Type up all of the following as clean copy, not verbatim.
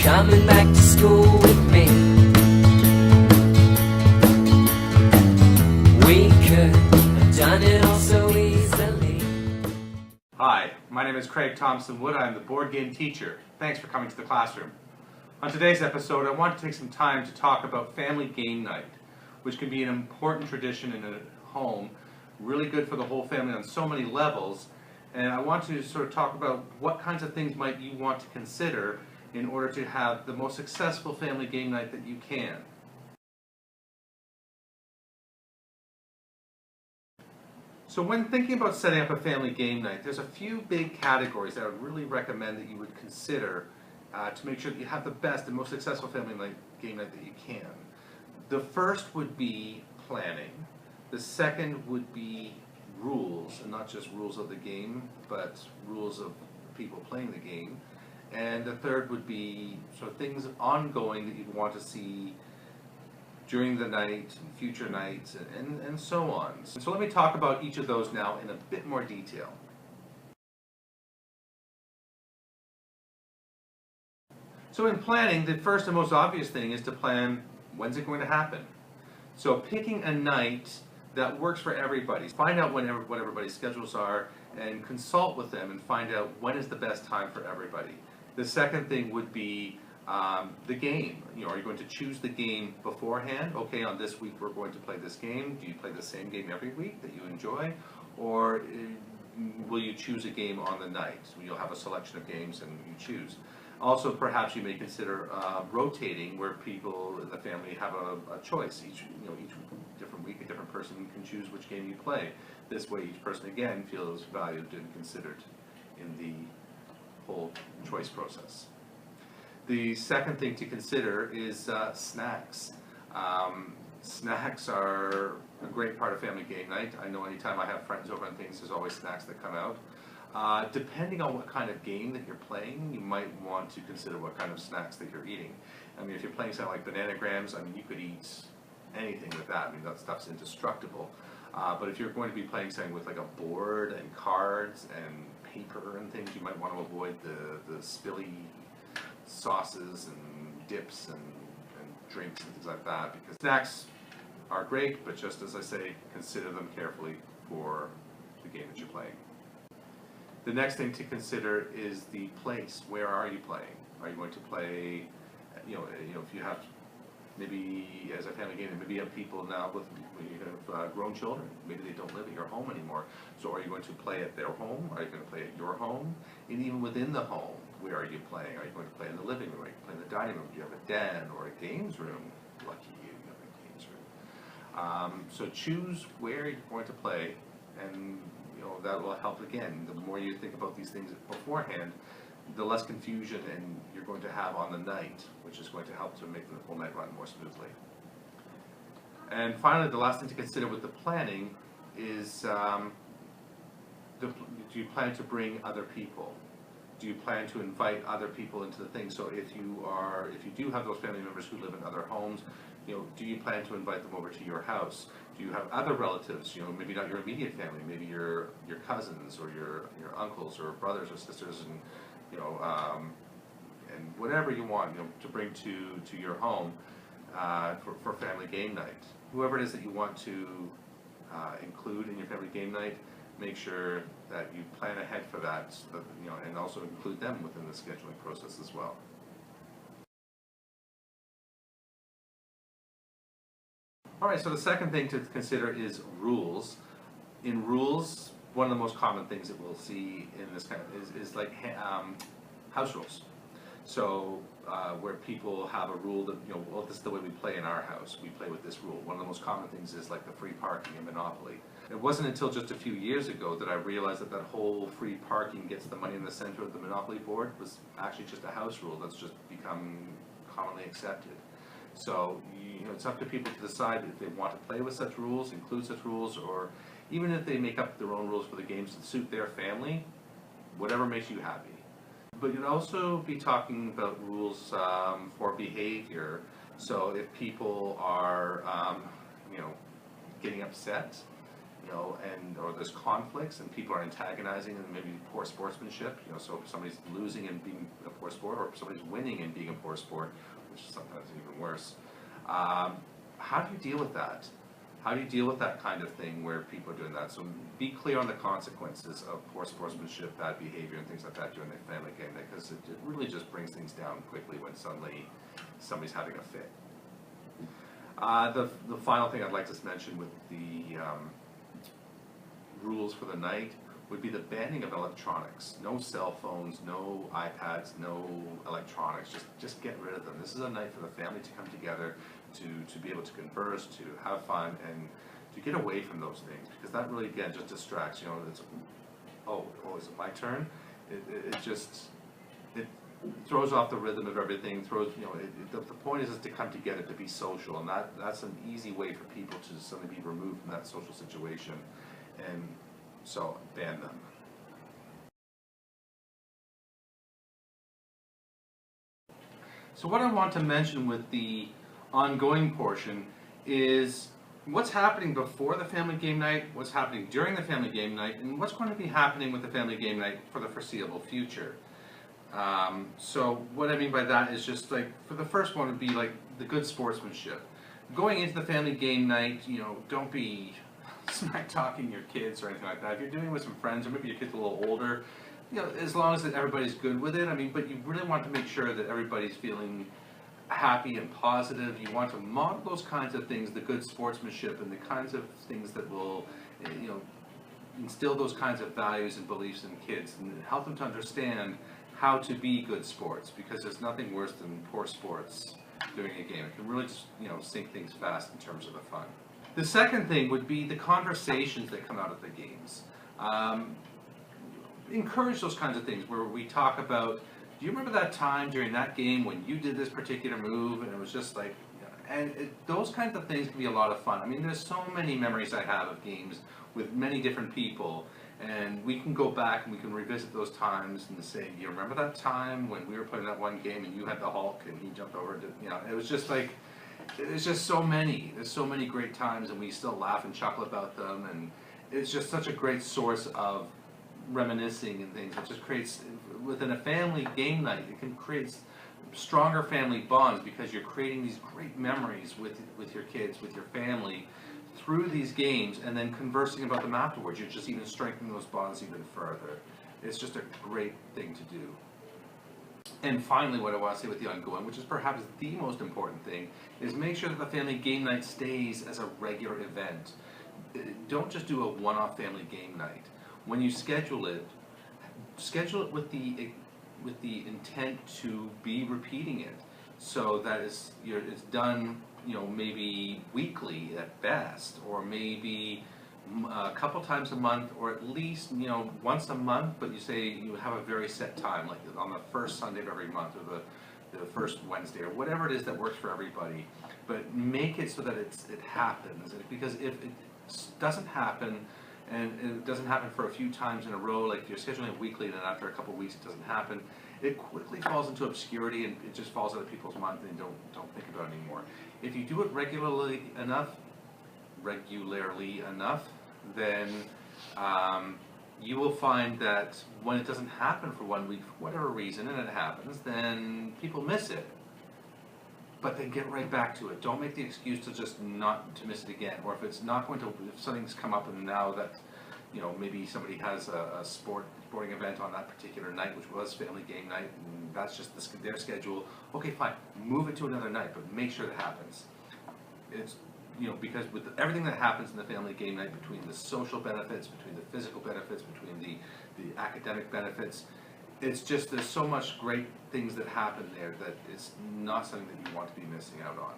coming back to school with me. We could have done it all so easily. Hi, my name is Craig Thompson-Wood. I'm the board game teacher. Thanks for coming to the classroom. On today's episode, I want to take some time to talk about family game night, which can be an important tradition in a home, really good for the whole family on so many levels. And I want to sort of talk about what kinds of things might you want to consider in order to have the most successful family game night that you can. So when thinking about setting up a family game night, there's a few big categories that I would really recommend that you would consider to make sure that you have the best and most successful family game night that you can. The first would be planning. The second would be rules, and not just rules of the game, but rules of people playing the game. And the third would be sort of things ongoing that you'd want to see during the night, and future nights, and so on. So let me talk about each of those now in a bit more detail. So in planning, the first and most obvious thing is to plan when's it going to happen. So picking a night that works for everybody. Find out what everybody's schedules are and consult with them and find out when is the best time for everybody. The second thing would be the game. Are you going to choose the game beforehand? Okay, on this week we're going to play this game. Do you play the same game every week that you enjoy? Or will you choose a game on the night? So you'll have a selection of games and you choose. Also, perhaps you may consider rotating, where people in the family have a choice. Each different week, a different person can choose which game you play. This way, each person again feels valued and considered in the whole choice process. The second thing to consider is snacks. Snacks are a great part of family game night. I know anytime I have friends over and things, there's always snacks that come out. Depending on what kind of game that you're playing, you might want to consider what kind of snacks that you're eating. I mean, if you're playing something like bananagrams, I mean, you could eat anything with that. I mean, that stuff's indestructible. But if you're going to be playing something with like a board and cards and paper and things, you might want to avoid the spilly sauces and dips and drinks and things like that, because snacks are great, but just as I say, consider them carefully for the game that you're playing. The next thing to consider is the place. Where are you playing? Are you going to play, if you have, maybe as a family game, maybe you have people now with, you have grown children. Maybe they don't live at your home anymore. So are you going to play at their home? Are you going to play at your home? And even within the home, where are you playing? Are you going to play in the living room? Are you going to play in the dining room? Do you have a den or a games room? Lucky you have a games room. So choose where you're going to play, and that will help again. The more you think about these things beforehand, the less confusion and you're going to have on the night, which is going to help to make the whole night run more smoothly. And finally, the last thing to consider with the planning is, do you plan to bring other people? Do you plan to invite other people into the thing? So if you do have those family members who live in other homes, do you plan to invite them over to your house? Do you have other relatives? Maybe not your immediate family, maybe your cousins or your uncles or brothers or sisters, and and whatever you want, to bring to your home for family game night. Whoever it is that you want to include in your family game night, make sure that you plan ahead for that, so that, and also include them within the scheduling process as well. All right, so the second thing to consider is rules. In rules, one of the most common things that we'll see in this kind of is like house rules. So where people have a rule that, well, this is the way we play in our house. We play with this rule. One of the most common things is like the free parking in Monopoly. It wasn't until just a few years ago that I realized that whole free parking gets the money in the center of the Monopoly board was actually just a house rule that's just become commonly accepted. So it's up to people to decide if they want to play with such rules, include such rules, or even if they make up their own rules for the games that suit their family, whatever makes you happy. But you'd also be talking about rules for behavior. So if people are, getting upset, or there's conflicts and people are antagonizing and maybe poor sportsmanship, so if somebody's losing and being poor sport, or somebody's winning and being a poor sport, which is sometimes even worse. How do you deal with that? How do you deal with that kind of thing where people are doing that? So be clear on the consequences of poor sportsmanship, bad behavior, and things like that during the family game night, because it really just brings things down quickly when suddenly somebody's having a fit. The final thing I'd like to mention with the rules for the night would be the banning of electronics. No cell phones, no iPads, no electronics. Just get rid of them. This is a night for the family to come together, to be able to converse, to have fun, and to get away from those things, because that really, again, just distracts. You know, it's, oh, is it my turn? It throws off the rhythm of everything. The point is to come together, to be social, and that's an easy way for people to suddenly be removed from that social situation, and so ban them. So what I want to mention with the ongoing portion is what's happening before the family game night, what's happening during the family game night, and what's going to be happening with the family game night for the foreseeable future. So what I mean by that is just like, for the first one would be like the good sportsmanship. Going into the family game night, you know, don't be smack talking your kids or anything like that. If you're doing it with some friends, or maybe your kid's a little older, you know, as long as everybody's good with it. I mean, but you really want to make sure that everybody's feeling happy and positive. You want to model those kinds of things, the good sportsmanship, and the kinds of things that will, you know, instill those kinds of values and beliefs in kids, and help them to understand how to be good sports, because there's nothing worse than poor sports during a game. It can really just, you know, sink things fast in terms of the fun. The second thing would be the conversations that come out of the games. Encourage those kinds of things where we talk about, do you remember that time during that game when you did this particular move, and it was just like, those kinds of things can be a lot of fun. I mean, there's so many memories I have of games with many different people, and we can go back and we can revisit those times and say, you remember that time when we were playing that one game and you had the Hulk and he jumped over and did, you know, it was just like, there's just so many, there's so many great times, and we still laugh and chuckle about them, and it's just such a great source of reminiscing and things. It just creates, within a family game night, it can create stronger family bonds, because you're creating these great memories with your kids, with your family, through these games, and then conversing about them afterwards. You're just even strengthening those bonds even further. It's just a great thing to do. And finally, what I want to say with the ongoing, which is perhaps the most important thing, is make sure that the family game night stays as a regular event. Don't just do a one-off family game night. When you schedule it with the intent to be repeating it, so that it's done, you know, maybe weekly at best, or maybe a couple times a month, or at least, you know, once a month. But you say you have a very set time, like on the first Sunday of every month, or the first Wednesday, or whatever it is that works for everybody. But make it so that it happens, because if it doesn't happen, and it doesn't happen for a few times in a row, like if you're scheduling it weekly and then after a couple of weeks it doesn't happen, it quickly falls into obscurity, and it just falls out of people's minds, and they don't think about it anymore. If you do it regularly enough, then you will find that when it doesn't happen for 1 week, for whatever reason, and it happens, then people miss it. But then get right back to it. Don't make the excuse to just not to miss it again. Or if it's not going to, if something's come up and now that, you know, maybe somebody has a sporting event on that particular night, which was family game night, and that's just their schedule. Okay, fine, move it to another night, but make sure it happens. It's, you know, because with everything that happens in the family game night, between the social benefits, between the physical benefits, between the academic benefits, it's just, there's so much great things that happen there that it's not something that you want to be missing out on.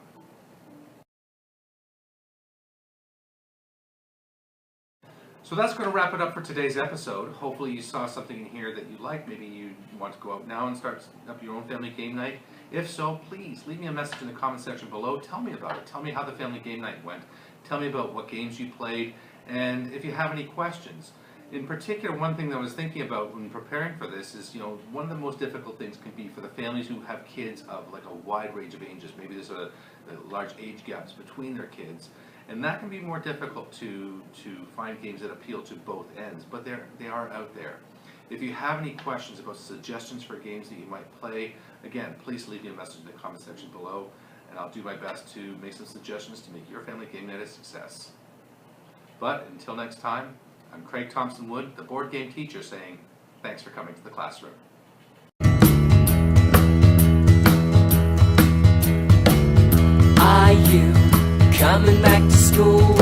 So that's going to wrap it up for today's episode. Hopefully you saw something in here that you like. Maybe you want to go out now and start up your own family game night. If so, please leave me a message in the comment section below. Tell me about it. Tell me how the family game night went. Tell me about what games you played, and if you have any questions. In particular, one thing that I was thinking about when preparing for this is, you know, one of the most difficult things can be for the families who have kids of like a wide range of ages. Maybe there's a large age gaps between their kids, and that can be more difficult to find games that appeal to both ends, but they are out there. If you have any questions about suggestions for games that you might play, again, please leave me a message in the comment section below, and I'll do my best to make some suggestions to make your family game night a success. But until next time, I'm Craig Thompson-Wood, the board game teacher, saying thanks for coming to the classroom. Are you coming back to school?